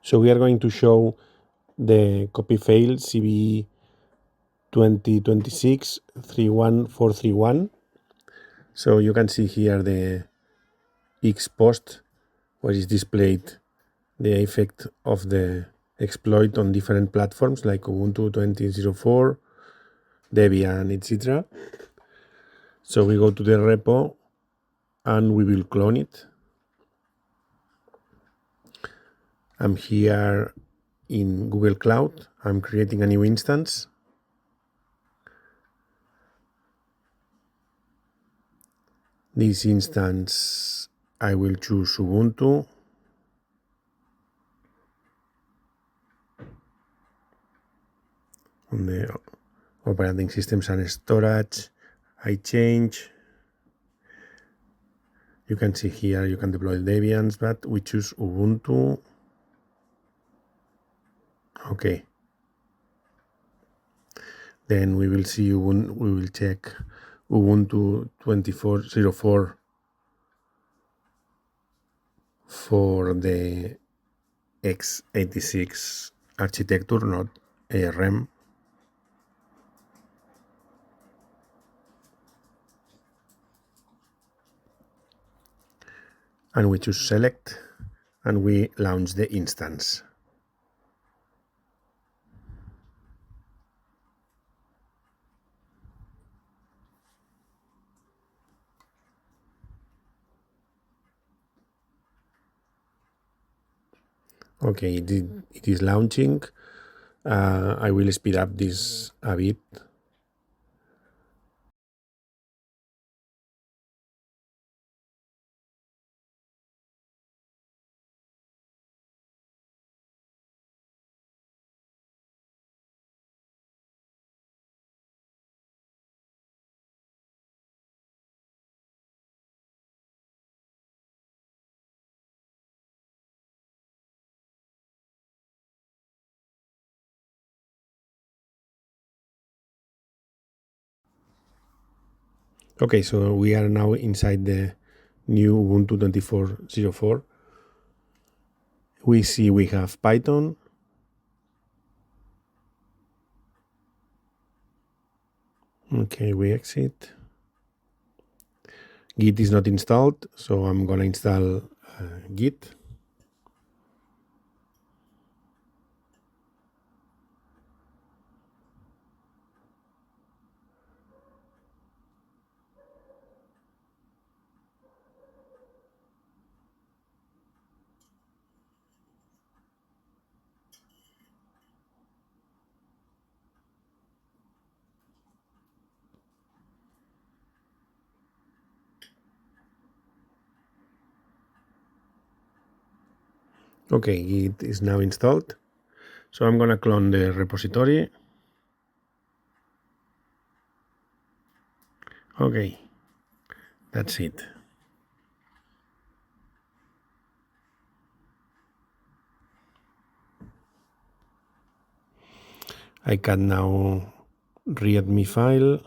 So we are going to show the copy fail CVE-2026-31431. So you can see here the X post where is displayed the effect of the exploit on different platforms like Ubuntu 20.04, Debian, etc. So we go to the repo and we will clone it. I'm here in Google Cloud. I'm creating a new instance. This instance, I will choose Ubuntu. On the operating systems and storage, I change. You can see here you can deploy Debians, but we choose Ubuntu. Okay. Then we will see we will check Ubuntu 24.04 for the x86 architecture, not ARM. And we choose select and we launch the instance. Okay, it is launching. I will speed up this a bit. Okay, so we are now inside the new Ubuntu 24.04. We see we have Python. Okay, we exit. Git is not installed, so I'm gonna install Git. Okay, Git is now installed. So I'm gonna clone the repository. Okay, that's it. I can now readme file.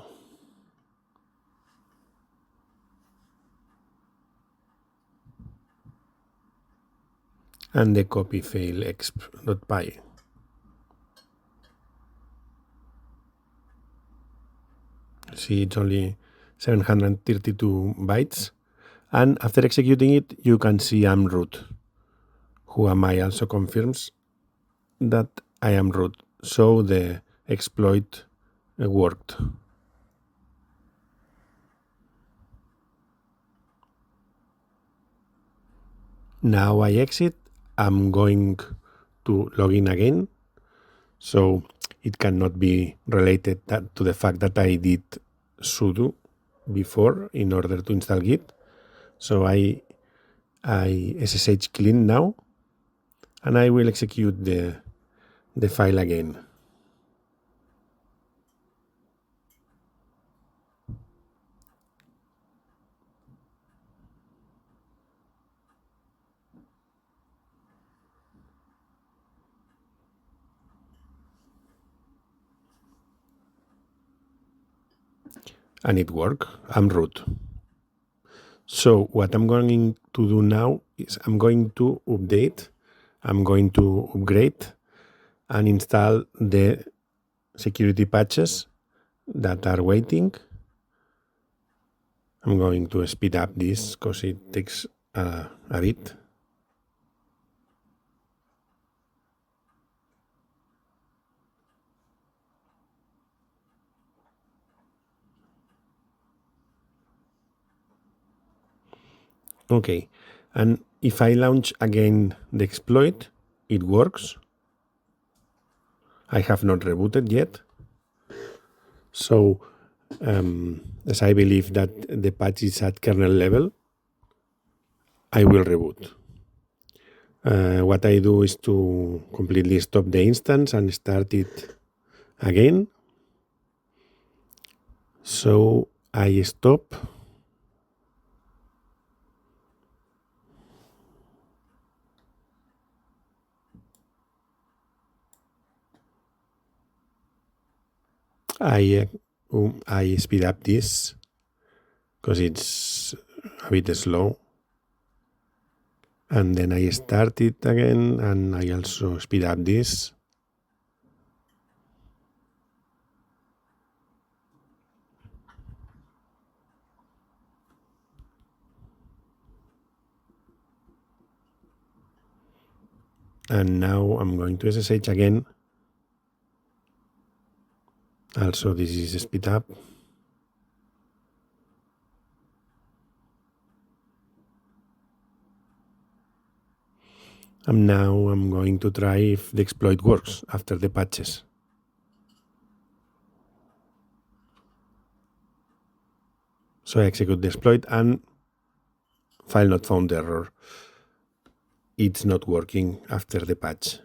And the copy fail exp.py. See, it's only 732 bytes. And after executing it, you can see I'm root. Whoami also confirms that I am root. So the exploit worked. Now I exit. I'm going to log in again. So it cannot be related to the fact that I did sudo before in order to install Git. So I SSH clean now, and I will execute the file again. And it worked. I'm root. So what I'm going to do now is I'm going to update I'm going to upgrade and install the security patches that are waiting. I'm going to speed up this because it takes a bit. Okay, and if I launch again the exploit, it works. I have not rebooted yet. So, as I believe that the patch is at kernel level, I will reboot. What I do is to completely stop the instance and start it again. So I stop. I speed up this because it's a bit slow. And then I start it again, and I also speed up this. And now I'm going to SSH again. Also, this is speed up. And now I'm going to try if the exploit works after the patches. So I execute the exploit and file not found error. It's not working after the patch.